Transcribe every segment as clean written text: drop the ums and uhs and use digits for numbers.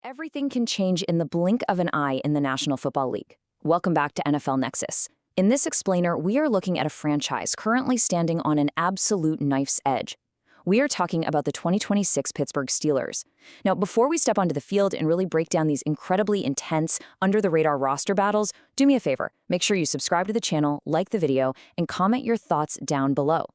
Everything can change in the blink of an eye in the National Football League. Welcome back to NFL Nexus. In this explainer, we are looking at a franchise currently standing on an absolute knife's edge. We are talking about the 2026 Pittsburgh Steelers. Now, before we step onto the field and really break down these incredibly intense, under-the-radar roster battles, do me a favor. Make sure you subscribe to the channel, like the video, and comment your thoughts down below.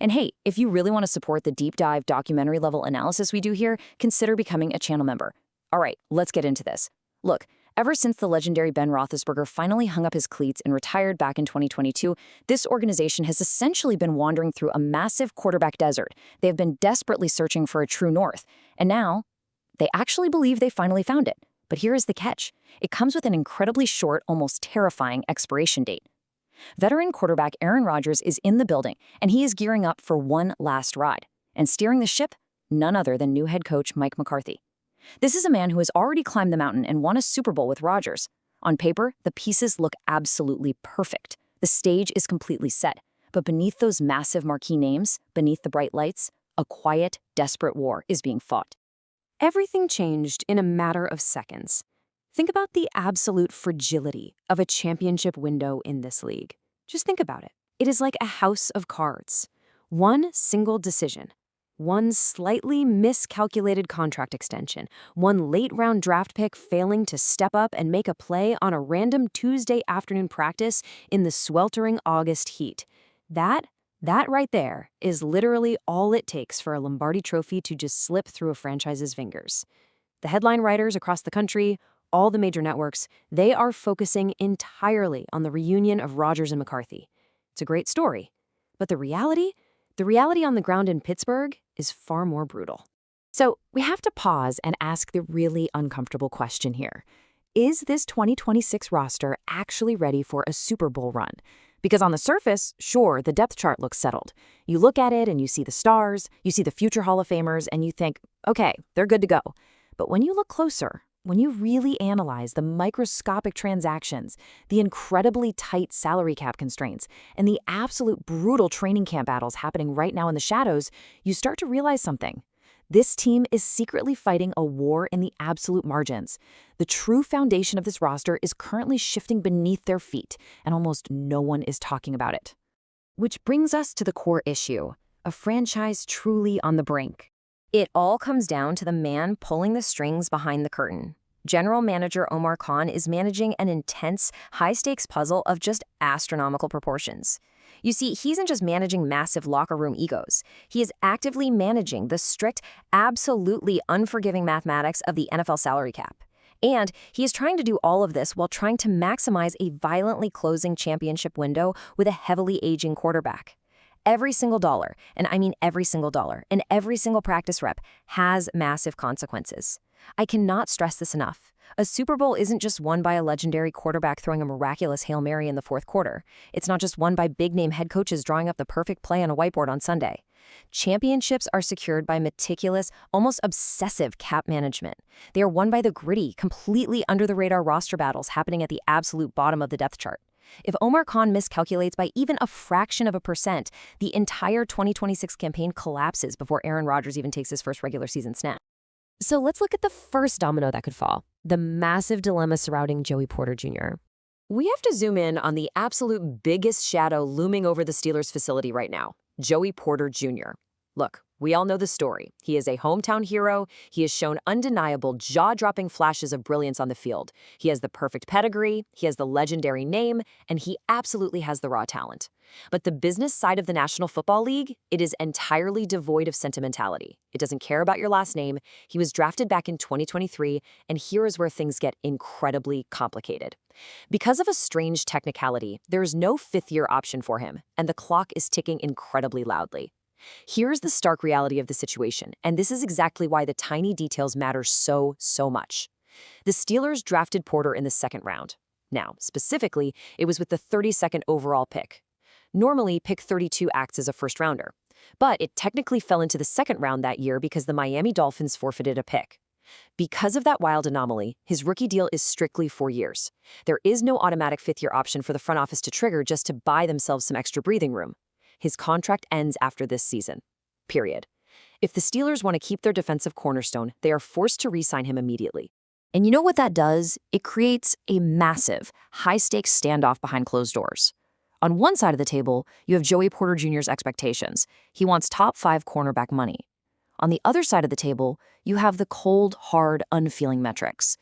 And hey, if you really want to support the deep dive documentary-level analysis we do here, consider becoming a channel member. All right, let's get into this. Look, ever since the legendary Ben Roethlisberger finally hung up his cleats and retired back in 2022, this organization has essentially been wandering through a massive quarterback desert. They have been desperately searching for a true north. And now, they actually believe they finally found it. But here is the catch. It comes with an incredibly short, almost terrifying expiration date. Veteran quarterback Aaron Rodgers is in the building, and he is gearing up for one last ride. And steering the ship? None other than new head coach Mike McCarthy. This is a man who has already climbed the mountain and won a Super Bowl with Rodgers. On paper, the pieces look absolutely perfect. The stage is completely set. But beneath those massive marquee names, beneath the bright lights, a quiet, desperate war is being fought. Everything changed in a matter of seconds. Think about the absolute fragility of a championship window in this league. Just think about it. It is like a house of cards. One single decision. One slightly miscalculated contract extension, one late-round draft pick failing to step up and make a play on a random Tuesday afternoon practice in the sweltering August heat. That right there is literally all it takes for a Lombardi trophy to just slip through a franchise's fingers. The headline writers across the country, all the major networks, they are focusing entirely on the reunion of Rodgers and McCarthy. It's a great story, but the reality on the ground in Pittsburgh is far more brutal. So we have to pause and ask the really uncomfortable question here. Is this 2026 roster actually ready for a Super Bowl run? Because on the surface, sure, the depth chart looks settled. You look at it and you see the stars, you see the future Hall of Famers, and you think, okay, they're good to go. But when you look closer, when you really analyze the microscopic transactions, the incredibly tight salary cap constraints, and the absolute brutal training camp battles happening right now in the shadows, you start to realize something. This team is secretly fighting a war in the absolute margins. The true foundation of this roster is currently shifting beneath their feet, and almost no one is talking about it. Which brings us to the core issue, a franchise truly on the brink. It all comes down to the man pulling the strings behind the curtain. General Manager Omar Khan is managing an intense, high-stakes puzzle of just astronomical proportions. You see, he isn't just managing massive locker room egos. He is actively managing the strict, absolutely unforgiving mathematics of the NFL salary cap. And he is trying to do all of this while trying to maximize a violently closing championship window with a heavily aging quarterback. Every single dollar, and I mean every single dollar, and every single practice rep has massive consequences. I cannot stress this enough. A Super Bowl isn't just won by a legendary quarterback throwing a miraculous Hail Mary in the fourth quarter. It's not just won by big-name head coaches drawing up the perfect play on a whiteboard on Sunday. Championships are secured by meticulous, almost obsessive cap management. They are won by the gritty, completely under-the-radar roster battles happening at the absolute bottom of the depth chart. If Omar Khan miscalculates by even a fraction of a percent, the entire 2026 campaign collapses before Aaron Rodgers even takes his first regular season snap. So let's look at the first domino that could fall, the massive dilemma surrounding Joey Porter Jr. We have to zoom in on the absolute biggest shadow looming over the Steelers facility right now, Joey Porter Jr. Look, we all know the story. He is a hometown hero. He has shown undeniable, jaw-dropping flashes of brilliance on the field. He has the perfect pedigree, he has the legendary name, and he absolutely has the raw talent. But the business side of the National Football League, it is entirely devoid of sentimentality. It doesn't care about your last name. He was drafted back in 2023, and here is where things get incredibly complicated. Because of a strange technicality, there is no fifth-year option for him, and the clock is ticking incredibly loudly. Here's the stark reality of the situation, and this is exactly why the tiny details matter so much. The Steelers drafted Porter in the second round. Now, specifically, it was with the 32nd overall pick. Normally, pick 32 acts as a first-rounder, but it technically fell into the second round that year because the Miami Dolphins forfeited a pick. Because of that wild anomaly, his rookie deal is strictly 4 years. There is no automatic fifth-year option for the front office to trigger just to buy themselves some extra breathing room. His contract ends after this season. Period. If the Steelers want to keep their defensive cornerstone, they are forced to re-sign him immediately. And you know what that does? It creates a massive, high-stakes standoff behind closed doors. On one side of the table, you have Joey Porter Jr.'s expectations. He wants top 5 cornerback money. On the other side of the table, you have the cold, hard, unfeeling metrics.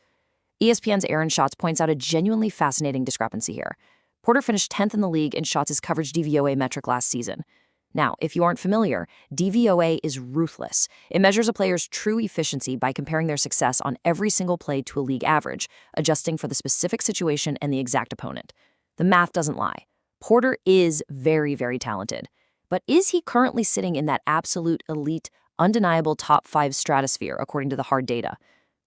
ESPN's Aaron Schatz points out a genuinely fascinating discrepancy here. Porter finished 10th in the league in Schatz's coverage DVOA metric last season. Now, if you aren't familiar, DVOA is ruthless. It measures a player's true efficiency by comparing their success on every single play to a league average, adjusting for the specific situation and the exact opponent. The math doesn't lie. Porter is very, very talented. But is he currently sitting in that absolute elite, undeniable top 5 stratosphere, according to the hard data?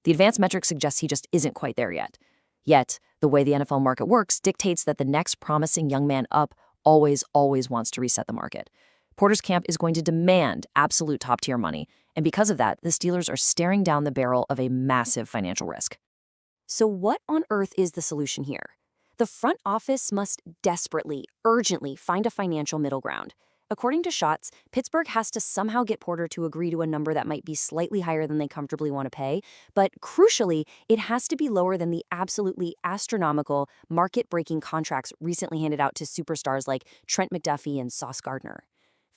The advanced metric suggests he just isn't quite there yet. Yet, the way the NFL market works dictates that the next promising young man up always wants to reset the market. Porter's camp is going to demand absolute top-tier money, and because of that, the Steelers are staring down the barrel of a massive financial risk. So what on earth is the solution here? The front office must desperately, urgently find a financial middle ground. According to Schatz, Pittsburgh has to somehow get Porter to agree to a number that might be slightly higher than they comfortably want to pay, but crucially, it has to be lower than the absolutely astronomical, market-breaking contracts recently handed out to superstars like Trent McDuffie and Sauce Gardner.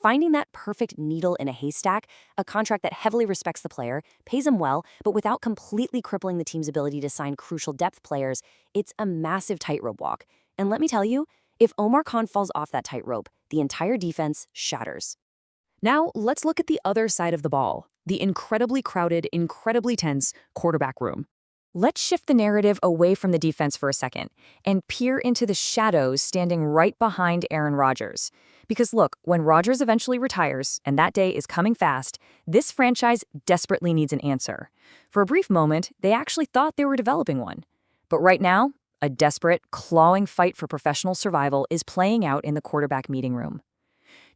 Finding that perfect needle in a haystack, a contract that heavily respects the player, pays him well, but without completely crippling the team's ability to sign crucial depth players, it's a massive tightrope walk. And let me tell you, if Omar Khan falls off that tightrope, the entire defense shatters. Now, let's look at the other side of the ball, the incredibly crowded, incredibly tense quarterback room. Let's shift the narrative away from the defense for a second and peer into the shadows standing right behind Aaron Rodgers. Because look, when Rodgers eventually retires, and that day is coming fast, this franchise desperately needs an answer. For a brief moment, they actually thought they were developing one. But right now, a desperate, clawing fight for professional survival is playing out in the quarterback meeting room.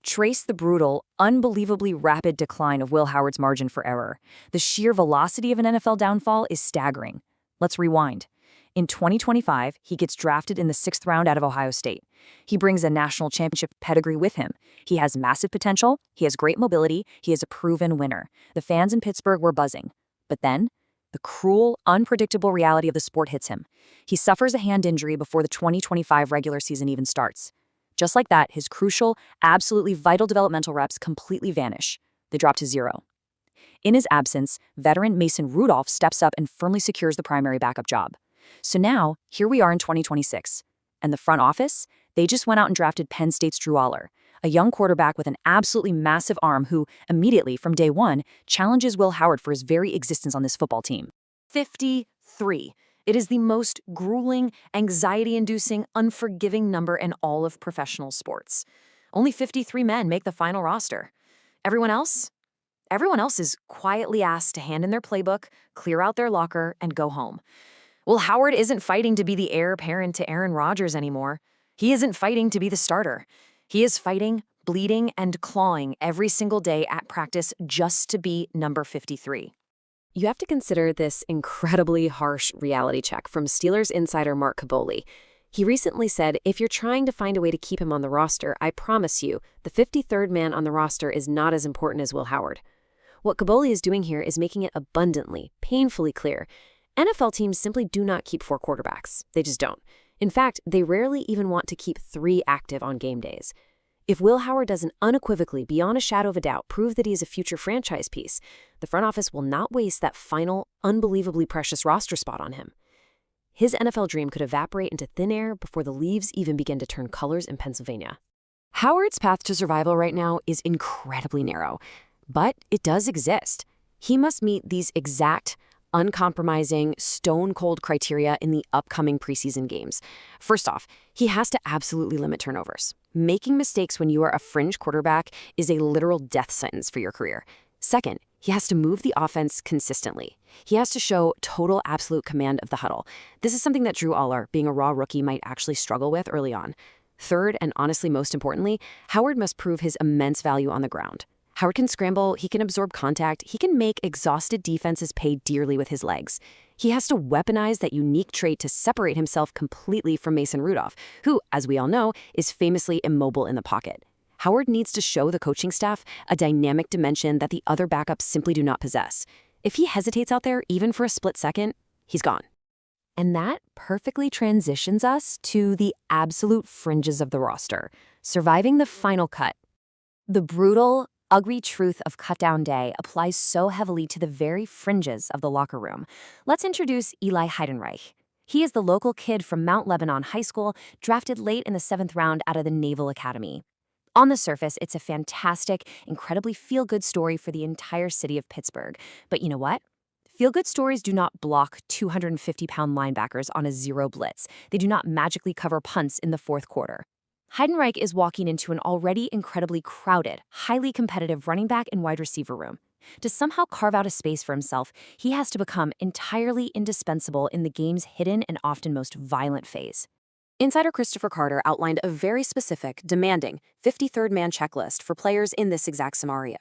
Trace the brutal, unbelievably rapid decline of Will Howard's margin for error. The sheer velocity of an NFL downfall is staggering. Let's rewind. In 2025, he gets drafted in the 6th round out of Ohio State. He brings a national championship pedigree with him. He has massive potential, he has great mobility, he is a proven winner. The fans in Pittsburgh were buzzing. But then, the cruel, unpredictable reality of the sport hits him. He suffers a hand injury before the 2025 regular season even starts. Just like that, his crucial, absolutely vital developmental reps completely vanish. They drop to 0. In his absence, veteran Mason Rudolph steps up and firmly secures the primary backup job. So now, here we are in 2026. And the front office? They just went out and drafted Penn State's Drew Aller, a young quarterback with an absolutely massive arm who, immediately from day one, challenges Will Howard for his very existence on this football team. 53. It is the most grueling, anxiety-inducing, unforgiving number in all of professional sports. Only 53 men make the final roster. Everyone else? Everyone else is quietly asked to hand in their playbook, clear out their locker, and go home. Well, Howard isn't fighting to be the heir apparent to Aaron Rodgers anymore. He isn't fighting to be the starter. He is fighting, bleeding, and clawing every single day at practice just to be number 53. You have to consider this incredibly harsh reality check from Steelers insider Mark Kaboly. He recently said, if you're trying to find a way to keep him on the roster, I promise you, the 53rd man on the roster is not as important as Will Howard. What Kaboly is doing here is making it abundantly, painfully clear. NFL teams simply do not keep 4 quarterbacks. They just don't. In fact, they rarely even want to keep 3 active on game days. If Will Howard doesn't unequivocally, beyond a shadow of a doubt, prove that he is a future franchise piece, the front office will not waste that final, unbelievably precious roster spot on him. His NFL dream could evaporate into thin air before the leaves even begin to turn colors in Pennsylvania. Howard's path to survival right now is incredibly narrow, but it does exist. He must meet these exact, uncompromising, stone-cold criteria in the upcoming preseason games. First off, he has to absolutely limit turnovers. Making mistakes when you are a fringe quarterback is a literal death sentence for your career. Second, he has to move the offense consistently. He has to show total absolute command of the huddle. This is something that Drew Aller, being a raw rookie, might actually struggle with early on. Third, and honestly most importantly, Howard must prove his immense value on the ground. Howard can scramble, he can absorb contact, he can make exhausted defenses pay dearly with his legs. He has to weaponize that unique trait to separate himself completely from Mason Rudolph, who, as we all know, is famously immobile in the pocket. Howard needs to show the coaching staff a dynamic dimension that the other backups simply do not possess. If he hesitates out there, even for a split second, he's gone. And that perfectly transitions us to the absolute fringes of the roster, surviving the final cut. The brutal, ugly truth of cutdown day applies so heavily to the very fringes of the locker room. Let's introduce Eli Heidenreich. He is the local kid from Mount Lebanon High School, drafted late in the 7th round out of the Naval Academy. On the surface, it's a fantastic, incredibly feel-good story for the entire city of Pittsburgh. But you know what? Feel-good stories do not block 250-pound linebackers on a zero blitz. They do not magically cover punts in the 4th quarter. Heidenreich is walking into an already incredibly crowded, highly competitive running back and wide receiver room. To somehow carve out a space for himself, he has to become entirely indispensable in the game's hidden and often most violent phase. Insider Christopher Carter outlined a very specific, demanding 53rd man checklist for players in this exact scenario.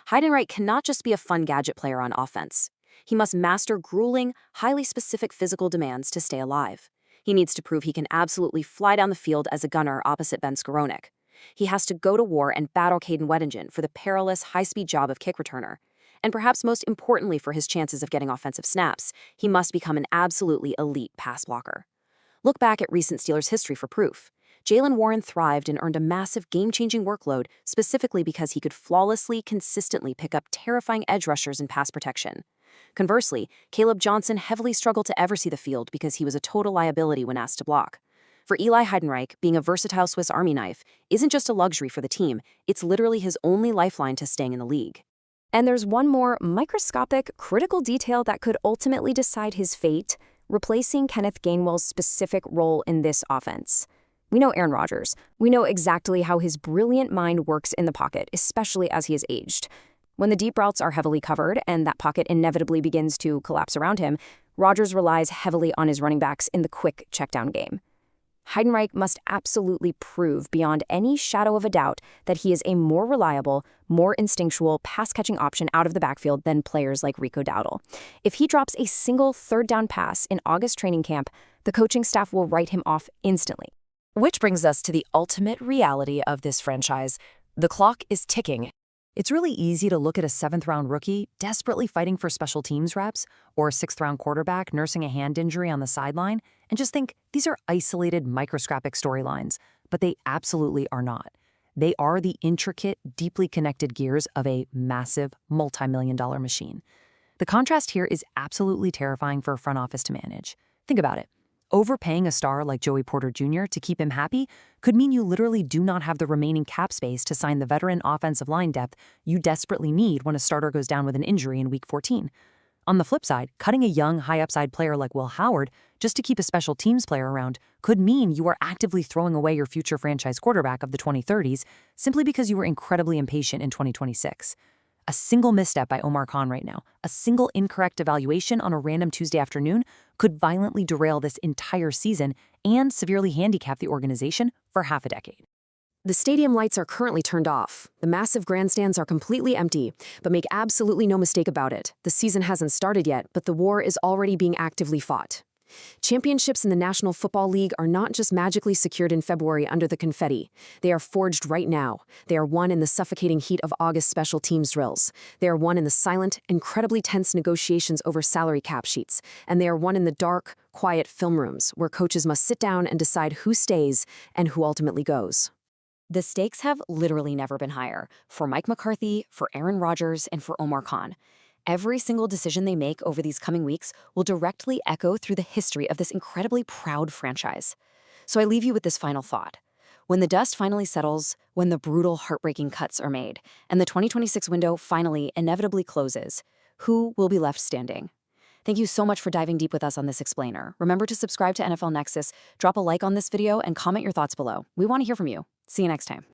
Heidenreich cannot just be a fun gadget player on offense. He must master grueling, highly specific physical demands to stay alive. He needs to prove he can absolutely fly down the field as a gunner opposite Ben Skowronek. He has to go to war and battle Caden Weddingen for the perilous, high-speed job of kick returner. And perhaps most importantly for his chances of getting offensive snaps, he must become an absolutely elite pass blocker. Look back at recent Steelers history for proof. Jaylen Warren thrived and earned a massive game-changing workload specifically because he could flawlessly, consistently pick up terrifying edge rushers in pass protection. Conversely, Caleb Johnson heavily struggled to ever see the field because he was a total liability when asked to block. For Eli Heidenreich, being a versatile Swiss Army knife isn't just a luxury for the team, it's literally his only lifeline to staying in the league. And there's one more microscopic, critical detail that could ultimately decide his fate, replacing Kenneth Gainwell's specific role in this offense. We know Aaron Rodgers. We know exactly how his brilliant mind works in the pocket, especially as he has aged. When the deep routes are heavily covered and that pocket inevitably begins to collapse around him, Rodgers relies heavily on his running backs in the quick checkdown game. Heidenreich must absolutely prove beyond any shadow of a doubt that he is a more reliable, more instinctual pass-catching option out of the backfield than players like Rico Dowdle. If he drops a single third-down pass in August training camp, the coaching staff will write him off instantly. Which brings us to the ultimate reality of this franchise. The clock is ticking. It's really easy to look at a 7th-round rookie desperately fighting for special teams reps or a 6th-round quarterback nursing a hand injury on the sideline and just think these are isolated, microscopic storylines, but they absolutely are not. They are the intricate, deeply connected gears of a massive, multi-million-dollar machine. The contrast here is absolutely terrifying for a front office to manage. Think about it. Overpaying a star like Joey Porter Jr. to keep him happy could mean you literally do not have the remaining cap space to sign the veteran offensive line depth you desperately need when a starter goes down with an injury in Week 14. On the flip side, cutting a young, high-upside player like Will Howard just to keep a special teams player around could mean you are actively throwing away your future franchise quarterback of the 2030s simply because you were incredibly impatient in 2026. A single misstep by Omar Khan right now, a single incorrect evaluation on a random Tuesday afternoon could violently derail this entire season and severely handicap the organization for half a decade. The stadium lights are currently turned off. The massive grandstands are completely empty, but make absolutely no mistake about it. The season hasn't started yet, but the war is already being actively fought. Championships in the National Football League are not just magically secured in February under the confetti. They are forged right now. They are won in the suffocating heat of August special teams drills. They are won in the silent, incredibly tense negotiations over salary cap sheets. And they are won in the dark, quiet film rooms where coaches must sit down and decide who stays and who ultimately goes. The stakes have literally never been higher for Mike McCarthy, for Aaron Rodgers, and for Omar Khan. Every single decision they make over these coming weeks will directly echo through the history of this incredibly proud franchise. So I leave you with this final thought. When the dust finally settles, when the brutal, heartbreaking cuts are made, and the 2026 window finally inevitably closes, who will be left standing? Thank you so much for diving deep with us on this explainer. Remember to subscribe to NFL Nexus, drop a like on this video, and comment your thoughts below. We want to hear from you. See you next time.